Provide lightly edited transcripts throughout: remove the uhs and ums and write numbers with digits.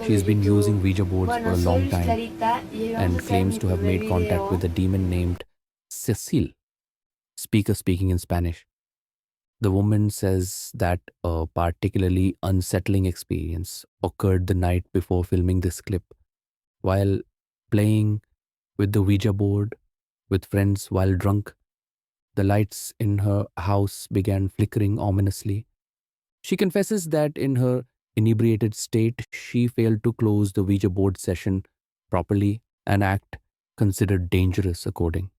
She's been using Ouija boards for a Bueno, soy long Luis time Clarita y hoy vamos a and hacer claims mi to have primer made contact with video. a demon named Cecile, speaker speaking in Spanish. The woman says that a particularly unsettling experience occurred the night before filming this clip. While playing with the Ouija board with friends while drunk, the lights in her house began flickering ominously. She confesses that in her inebriated state, she failed to close the Ouija board session properly, an act considered dangerous according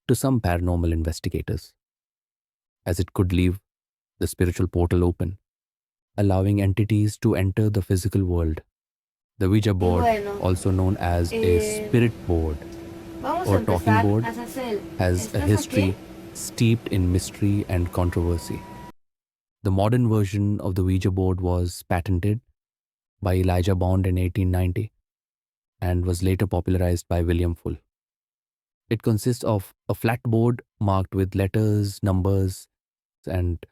to some paranormal investigators, as it could leave the spiritual portal open, allowing entities to enter the physical world. The Ouija Y board, bueno, also known as a eh, spirit board vamos a or talking empezar. board, Azazel, has a ¿estás aquí? history steeped in mystery and controversy. The modern version of the Ouija board was patented by Elijah Bond in 1890 and was later popularized by William Full. It consists of a flat board marked with letters, numbers, and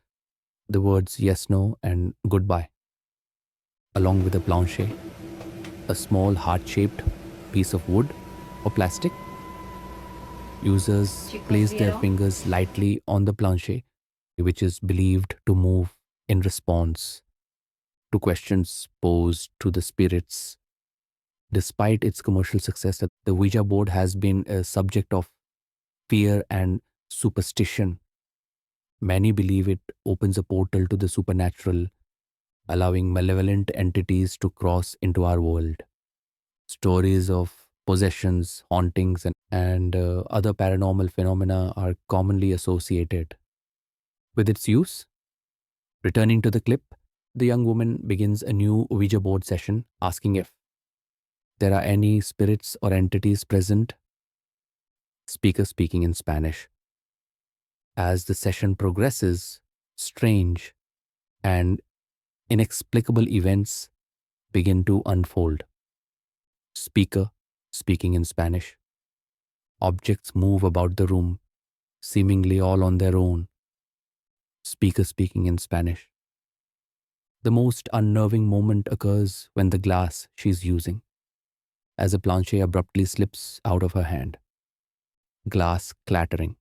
the words yes, no, and goodbye, along with a planche, a small heart shaped piece of wood or plastic. Users Chicos, place their ¿vieron? fingers lightly on the planche, which is believed to move in response to questions posed to the spirits. Despite its commercial success, the Ouija board has been a subject of fear and superstition. Many believe it opens a portal to the supernatural, allowing malevolent entities to cross into our world. Stories of possessions, hauntings, and other paranormal phenomena are commonly associated with its use. Returning to the clip, the young woman begins a new Ouija board session, asking if there are any spirits or entities present. Speaker speaking in Spanish. As the session progresses, strange and inexplicable events begin to unfold. Speaker speaking in Spanish. Objects move about the room, seemingly all on their own. Speaker speaking in Spanish. The most unnerving moment occurs when the glass she's using, as a planche abruptly slips out of her hand. Glass clattering.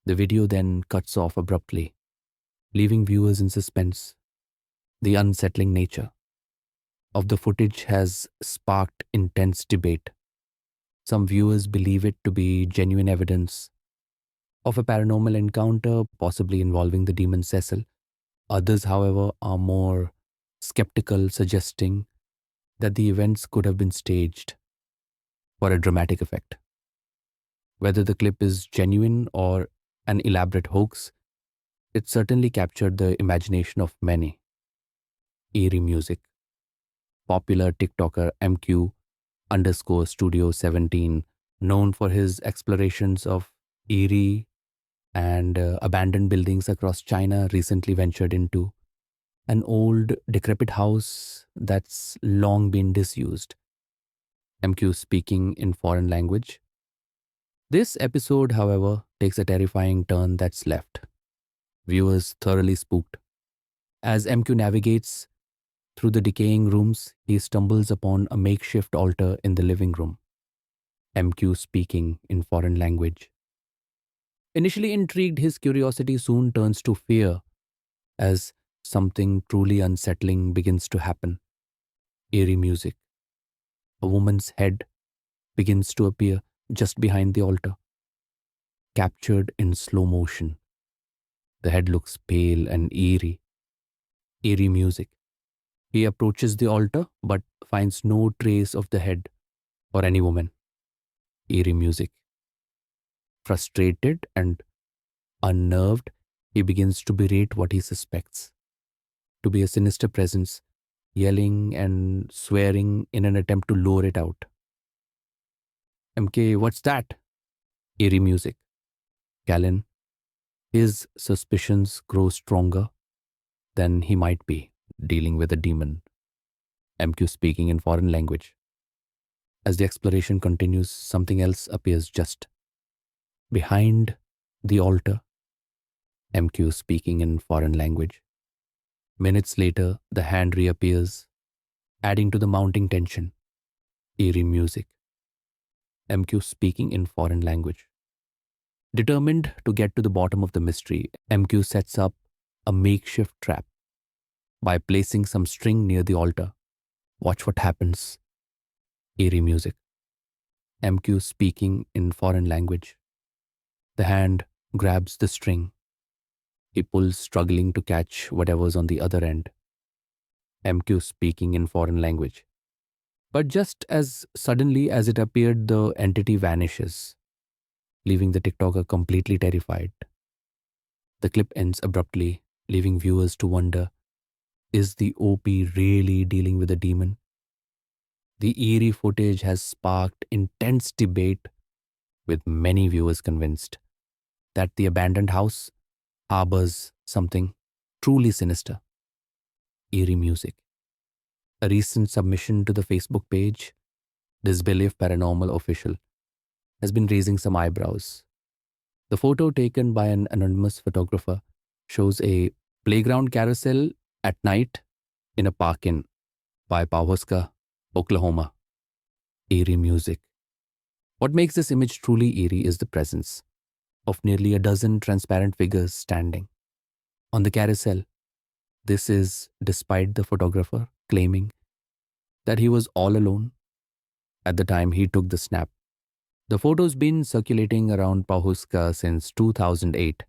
The video then cuts off abruptly, leaving viewers in suspense. The unsettling nature of the footage has sparked intense debate. Some viewers believe it to be genuine evidence of a paranormal encounter, possibly involving the demon Cecil. Others, however, are more skeptical, suggesting that the events could have been staged for a dramatic effect. Whether the clip is genuine or an elaborate hoax, it certainly captured the imagination of many. Eerie music. Popular TikToker MQ underscore Studio 17, known for his explorations of eerie and abandoned buildings across China, recently ventured into an old, decrepit house that's long been disused. MQ speaking in foreign language. This episode, however, takes a terrifying turn that's left viewers thoroughly spooked. As MQ navigates through the decaying rooms, he stumbles upon a makeshift altar in the living room. MQ speaking in foreign language. Initially intrigued, his curiosity soon turns to fear as something truly unsettling begins to happen. Eerie music. A woman's head begins to appear just behind the altar, captured in slow motion. The head looks pale and eerie. Eerie music. He approaches the altar but finds no trace of the head or any woman. Eerie music. Frustrated and unnerved, he begins to berate what he suspects to be a sinister presence, yelling and swearing in an attempt to lure it out. MK, what's that? Eerie music. Callan. His suspicions grow stronger than he might be dealing with a demon. MQ speaking in foreign language. As the exploration continues, something else appears just behind the altar. MQ speaking in foreign language. Minutes later, the hand reappears, Adding to the mounting tension, eerie music, MQ speaking in foreign language. Determined to get to the bottom of the mystery, MQ sets up a makeshift trap by placing some string near the altar. Watch what happens. Eerie music. MQ speaking in foreign language. The hand grabs the string. He pulls, struggling to catch whatever's on the other end. MQ speaking in foreign language. But just as suddenly as it appeared, the entity vanishes, leaving the TikToker completely terrified. The clip ends abruptly, leaving viewers to wonder, is the OP really dealing with a demon? The eerie footage has sparked intense debate, with many viewers convinced that the abandoned house harbors something truly sinister. Eerie music. A recent submission to the Facebook page, Disbelief Paranormal Official, has been raising some eyebrows. The photo taken by an anonymous photographer shows a playground carousel at night in a park in Pawhuska, Oklahoma. Eerie music. What makes this image truly eerie is the presence of nearly a dozen transparent figures standing on the carousel. This is despite the photographer claiming that he was all alone at the time he took the snap. The photo's been circulating around Pawhuska since 2008,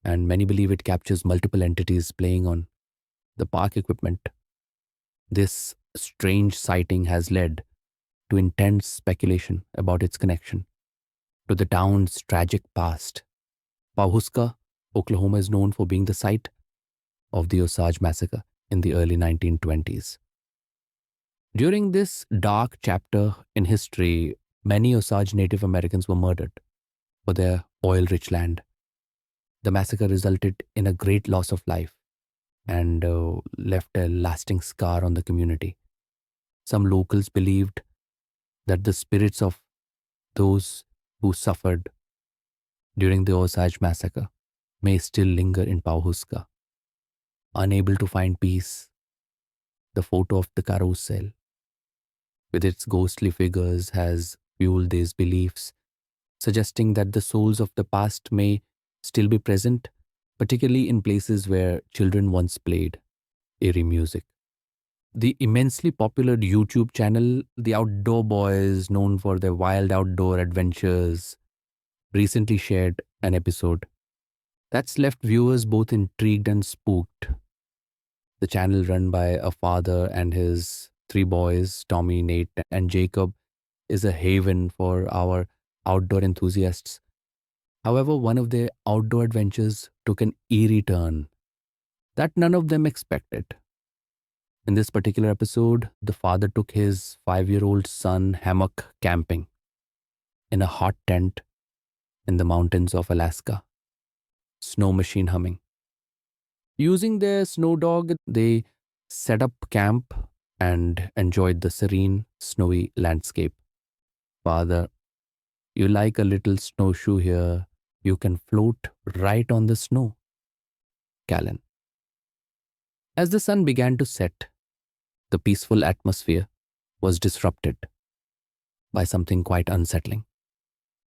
and many believe it captures multiple entities playing on the park equipment. This strange sighting has led to intense speculation about its connection to the town's tragic past. Pawhuska, Oklahoma is known for being the site of the Osage Massacre in the early 1920s. During this dark chapter in history, many Osage Native Americans were murdered for their oil-rich land. The massacre resulted in a great loss of life and left a lasting scar on the community. Some locals believed that the spirits of those who suffered during the Osage Massacre may still linger in Pawhuska. Unable to find peace, the photo of the carousel, with its ghostly figures, has fueled these beliefs, suggesting that the souls of the past may still be present, particularly in places where children once played eerie music. The immensely popular YouTube channel, The Outdoor Boys, known for their wild outdoor adventures, recently shared an episode that's left viewers both intrigued and spooked. The channel, run by a father and his three boys, Tommy, Nate, and Jacob, is a haven for our outdoor enthusiasts. However, one of their outdoor adventures took an eerie turn that none of them expected. In this particular episode, the father took his 5-year-old son hammock camping in a hot tent in the mountains of Alaska, snow machine humming. Using their snow dog, they set up camp and enjoyed the serene, snowy landscape. Father, you like a little snowshoe here? You can float right on the snow. Callan. As the sun began to set, the peaceful atmosphere was disrupted by something quite unsettling.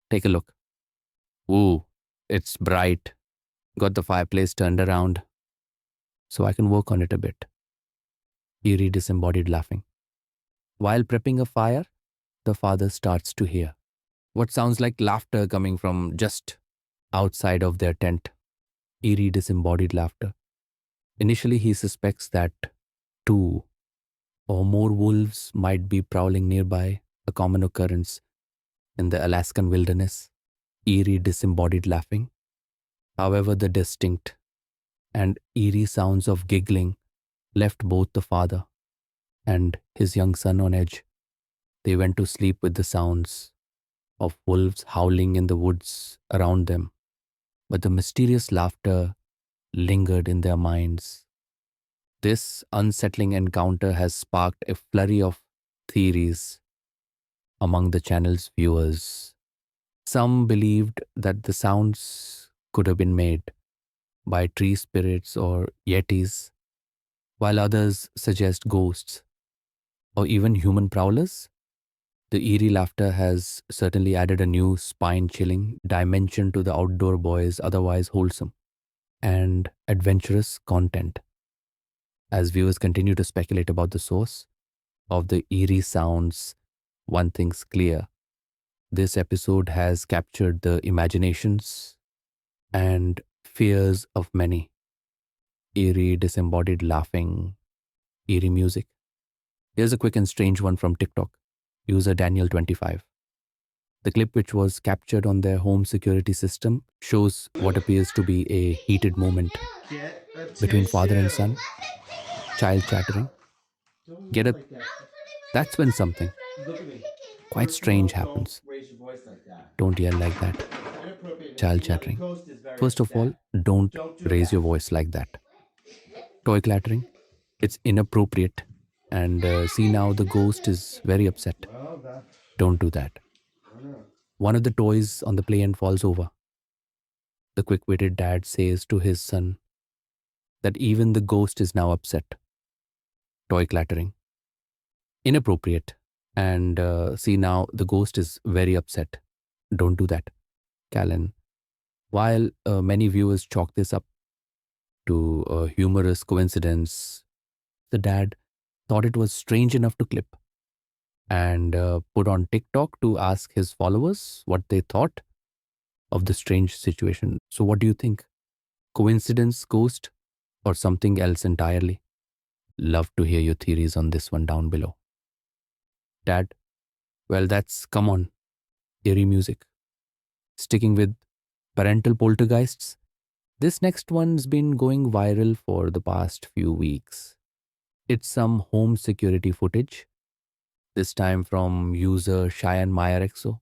Take a look. Ooh, it's bright. Got the fireplace turned around so I can work on it a bit. Eerie disembodied laughing. While prepping a fire, the father starts to hear what sounds like laughter coming from just outside of their tent. Eerie disembodied laughter. Initially, he suspects that 2 or more wolves might be prowling nearby, a common occurrence in the Alaskan wilderness. Eerie disembodied laughing. However, the distinct and eerie sounds of giggling left both the father and his young son on edge. They went to sleep with the sounds of wolves howling in the woods around them, but the mysterious laughter lingered in their minds. This unsettling encounter has sparked a flurry of theories among the channel's viewers. Some believed that the sounds could have been made by tree spirits or yetis, while others suggest ghosts or even human prowlers. The eerie laughter has certainly added a new spine chilling dimension to the Outdoor Boys' otherwise wholesome and adventurous content. As viewers continue to speculate about the source of the eerie sounds, one thing's clear: this episode has captured the imaginations and fears of many. Eerie, disembodied laughing, eerie music. Here's a quick and strange one from TikTok. User Daniel25. The clip, which was captured on their home security system, shows what appears to be a heated moment between father and son, child chattering. Get it? That's when something quite strange happens. Don't yell like that. Child chattering. First of all, don't raise your voice like that. Toy clattering. It's inappropriate. And see, now the ghost is very upset. Don't do that. One of the toys on the play end falls over. The quick witted dad says to his son that even the ghost is now upset. Toy clattering. Inappropriate. And see, now the ghost is very upset. Don't do that. Callan. While many viewers chalk this up to a humorous coincidence, the dad thought it was strange enough to clip and put on TikTok to ask his followers what they thought of the strange situation. So, what do you think? Coincidence, ghost, or something else entirely? Love to hear your theories on this one down below. Dad, well, that's, come on, eerie music. Sticking with parental poltergeists, this next one's been going viral for the past few weeks. It's some home security footage, this time from user Cheyenne Meyerexo.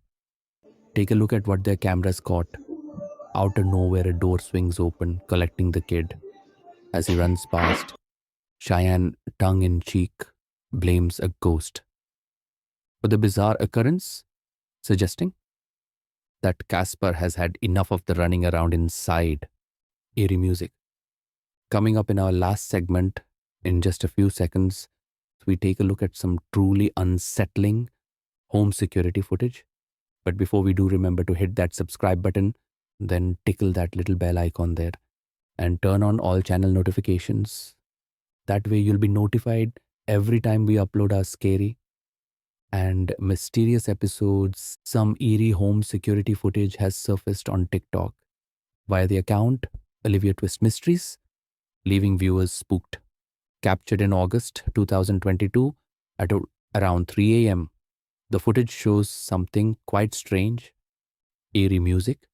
Take a look at what their cameras caught. Out of nowhere, a door swings open, collecting the kid. As he runs past, Cheyenne, tongue in cheek, blames a ghost for the bizarre occurrence, suggesting that Casper has had enough of the running around inside. Eerie music. Coming up in our last segment, in just a few seconds, we take a look at some truly unsettling home security footage. But before we do, remember to hit that subscribe button, then tickle that little bell icon there, and turn on all channel notifications. That way you'll be notified every time we upload our scary and mysterious episodes. Some eerie home security footage has surfaced on TikTok via the account Olivia Twist Mysteries, leaving viewers spooked. Captured in August 2022 at around 3 a.m., the footage shows something quite strange. Eerie music.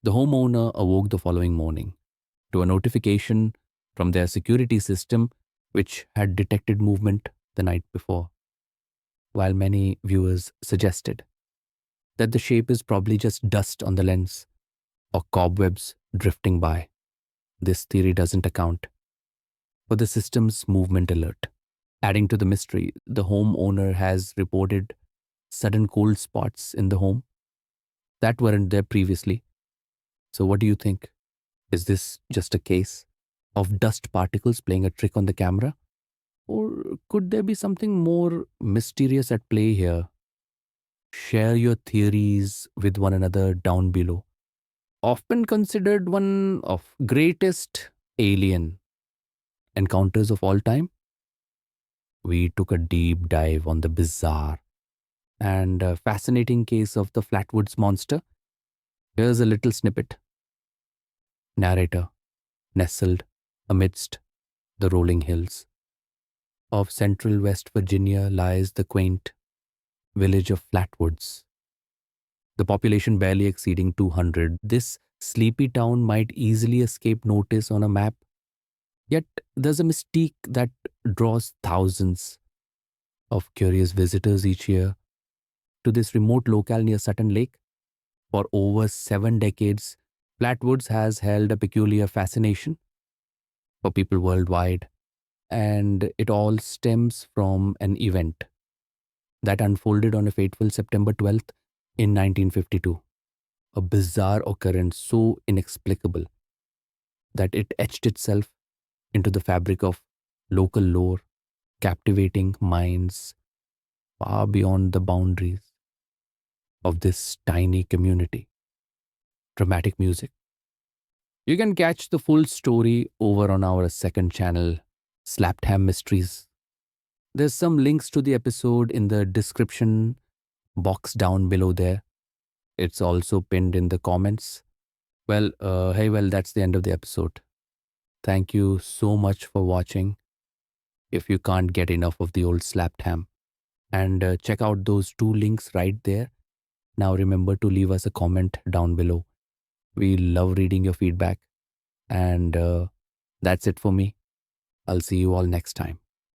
The homeowner awoke the following morning to a notification from their security system, which had detected movement the night before. While many viewers suggested that the shape is probably just dust on the lens or cobwebs drifting by, this theory doesn't account for the system's movement alert. Adding to the mystery, the homeowner has reported sudden cold spots in the home that weren't there previously. So, what do you think? Is this just a case of dust particles playing a trick on the camera? Or could there be something more mysterious at play here? Share your theories with one another down below. Often considered one of greatest alien encounters of all time, we took a deep dive on the bizarre and fascinating case of the Flatwoods Monster. Here's a little snippet. Narrator: nestled amidst the rolling hills of central West Virginia lies the quaint village of Flatwoods. The population barely exceeding 200, this sleepy town might easily escape notice on a map. Yet there's a mystique that draws thousands of curious visitors each year to this remote locale near Sutton Lake. For over 7 decades, Flatwoods has held a peculiar fascination for people worldwide, and it all stems from an event that unfolded on a fateful September 12th in 1952. A bizarre occurrence so inexplicable that it etched itself into the fabric of local lore captivating minds far beyond the boundaries of this tiny community. Dramatic music. You can catch the full story over on our second channel, Slapped Ham Mysteries. There's some links to the episode in the description box down below there. It's also pinned in the comments. Well, that's the end of the episode. Thank you so much for watching. If you can't get enough of the old slapped ham, and check out those two links right there. Now remember to leave us a comment down below. We love reading your feedback. And that's it for me. I'll see you all next time.